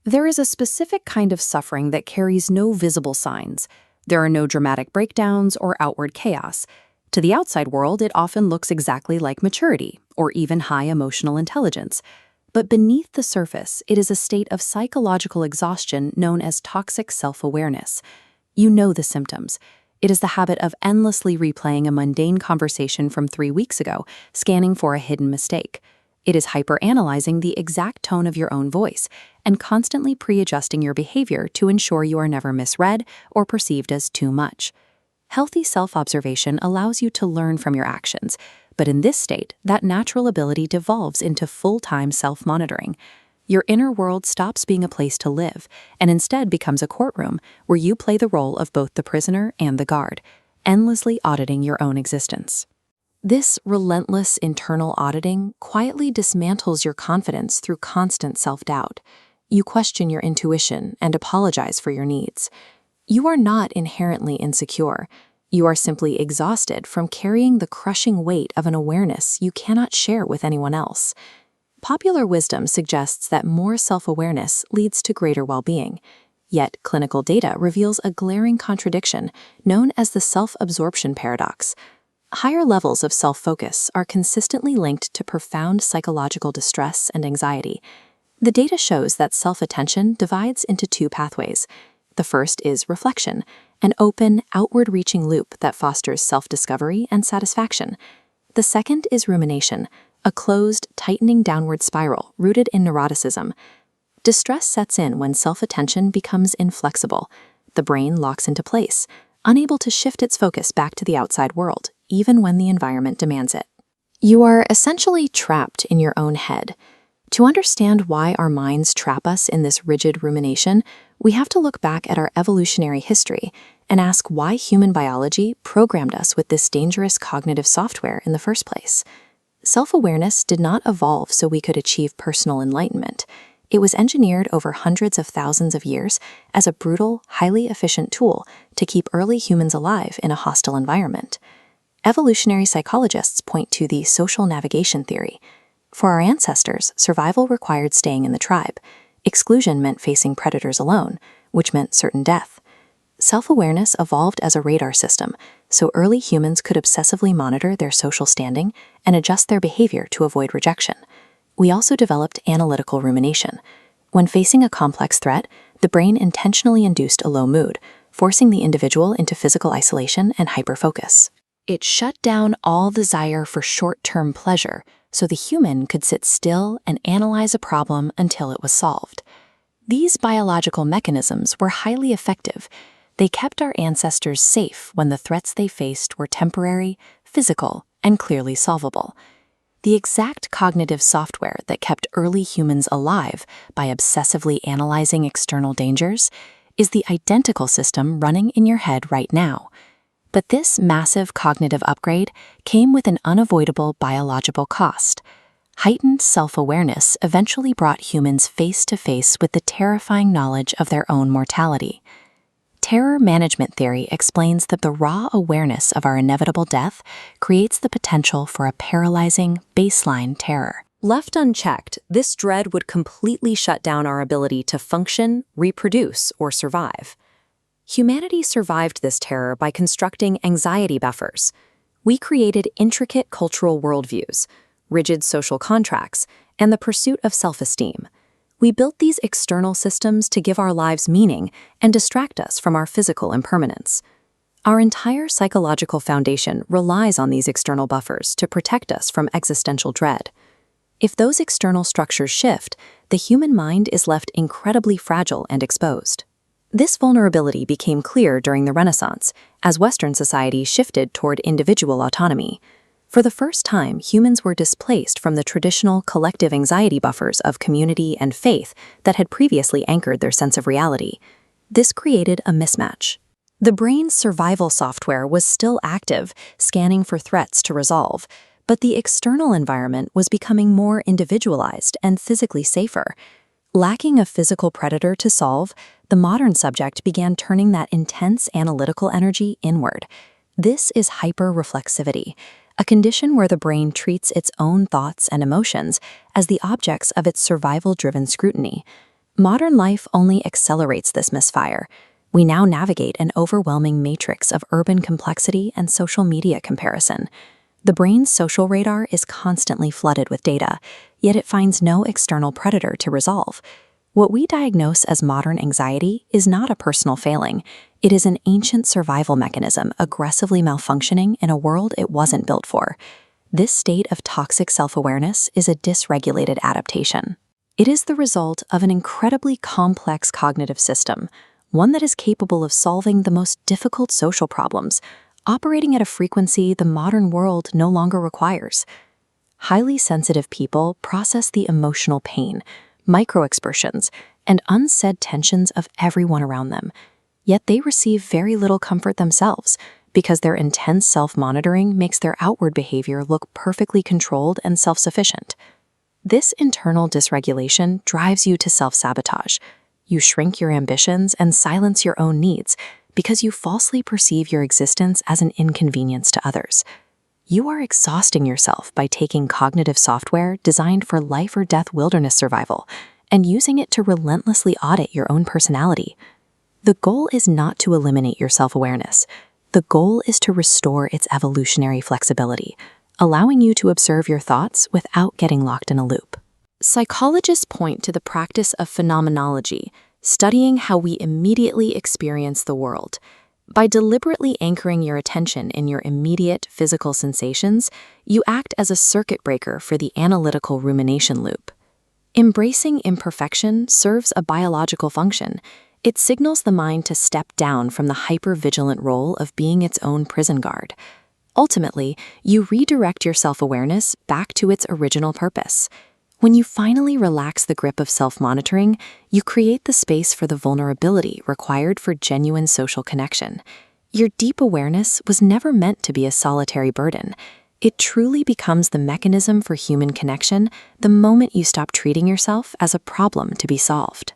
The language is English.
There is a specific kind of suffering that carries no visible signs. There are no dramatic breakdowns or outward chaos. To the outside world, it often looks exactly like maturity or even high emotional intelligence. But beneath the surface, it is a state of psychological exhaustion known as toxic self-awareness. You know the symptoms. It is the habit of endlessly replaying a mundane conversation from 3 weeks ago, scanning for a hidden mistake. It is hyper-analyzing the exact tone of your own voice and constantly pre-adjusting your behavior to ensure you are never misread or perceived as too much. Healthy self-observation allows you to learn from your actions, but in this state, that natural ability devolves into full-time self-monitoring. Your inner world stops being a place to live and instead becomes a courtroom where you play the role of both the prisoner and the guard, endlessly auditing your own existence. This relentless internal auditing quietly dismantles your confidence through constant self-doubt. You question your intuition and apologize for your needs. You are not inherently insecure. You are simply exhausted from carrying the crushing weight of an awareness you cannot share with anyone else. Popular wisdom suggests that more self-awareness leads to greater well-being. Yet clinical data reveals a glaring contradiction known as the self-absorption paradox. Higher levels of self-focus are consistently linked to profound psychological distress and anxiety. The data shows that self-attention divides into 2 pathways. The first is reflection, an open, outward-reaching loop that fosters self-discovery and satisfaction. The second is rumination, a closed, tightening downward spiral rooted in neuroticism. Distress sets in when self-attention becomes inflexible. The brain locks into place, unable to shift its focus back to the outside world, even when the environment demands it. You are essentially trapped in your own head. To understand why our minds trap us in this rigid rumination, we have to look back at our evolutionary history and ask why human biology programmed us with this dangerous cognitive software in the first place. Self-awareness did not evolve so we could achieve personal enlightenment. It was engineered over hundreds of thousands of years as a brutal, highly efficient tool to keep early humans alive in a hostile environment. Evolutionary psychologists point to the social navigation theory. For our ancestors, survival required staying in the tribe. Exclusion meant facing predators alone, which meant certain death. Self-awareness evolved as a radar system, so early humans could obsessively monitor their social standing and adjust their behavior to avoid rejection. We also developed analytical rumination. When facing a complex threat, the brain intentionally induced a low mood, forcing the individual into physical isolation and hyperfocus. It shut down all desire for short-term pleasure, so the human could sit still and analyze a problem until it was solved. These biological mechanisms were highly effective. They kept our ancestors safe when the threats they faced were temporary, physical, and clearly solvable. The exact cognitive software that kept early humans alive by obsessively analyzing external dangers is the identical system running in your head right now. But this massive cognitive upgrade came with an unavoidable biological cost. Heightened self-awareness eventually brought humans face-to-face with the terrifying knowledge of their own mortality. Terror management theory explains that the raw awareness of our inevitable death creates the potential for a paralyzing baseline terror. Left unchecked, this dread would completely shut down our ability to function, reproduce, or survive. Humanity survived this terror by constructing anxiety buffers. We created intricate cultural worldviews, rigid social contracts, and the pursuit of self-esteem. We built these external systems to give our lives meaning and distract us from our physical impermanence. Our entire psychological foundation relies on these external buffers to protect us from existential dread. If those external structures shift, the human mind is left incredibly fragile and exposed. This vulnerability became clear during the Renaissance, as Western society shifted toward individual autonomy. For the first time, humans were displaced from the traditional collective anxiety buffers of community and faith that had previously anchored their sense of reality. This created a mismatch. The brain's survival software was still active, scanning for threats to resolve, but the external environment was becoming more individualized and physically safer. Lacking a physical predator to solve, the modern subject began turning that intense analytical energy inward. This is hyperreflexivity, a condition where the brain treats its own thoughts and emotions as the objects of its survival-driven scrutiny. Modern life only accelerates this misfire. We now navigate an overwhelming matrix of urban complexity and social media comparison. The brain's social radar is constantly flooded with data, yet it finds no external predator to resolve. What we diagnose as modern anxiety is not a personal failing. It is an ancient survival mechanism aggressively malfunctioning in a world it wasn't built for. This state of toxic self-awareness is a dysregulated adaptation. It is the result of an incredibly complex cognitive system, one that is capable of solving the most difficult social problems, operating at a frequency the modern world no longer requires. Highly sensitive people process the emotional pain, microexpressions, and unsaid tensions of everyone around them, yet they receive very little comfort themselves because their intense self-monitoring makes their outward behavior look perfectly controlled and self-sufficient. This internal dysregulation drives you to self-sabotage. You shrink your ambitions and silence your own needs because you falsely perceive your existence as an inconvenience to others. You are exhausting yourself by taking cognitive software designed for life or death wilderness survival and using it to relentlessly audit your own personality. The goal is not to eliminate your self-awareness. The goal is to restore its evolutionary flexibility, allowing you to observe your thoughts without getting locked in a loop. Psychologists point to the practice of phenomenology, studying how we immediately experience the world. By deliberately anchoring your attention in your immediate physical sensations, you act as a circuit breaker for the analytical rumination loop. Embracing imperfection serves a biological function. It signals the mind to step down from the hyper-vigilant role of being its own prison guard. Ultimately, you redirect your self-awareness back to its original purpose. When you finally relax the grip of self-monitoring, you create the space for the vulnerability required for genuine social connection. Your deep awareness was never meant to be a solitary burden. It truly becomes the mechanism for human connection the moment you stop treating yourself as a problem to be solved.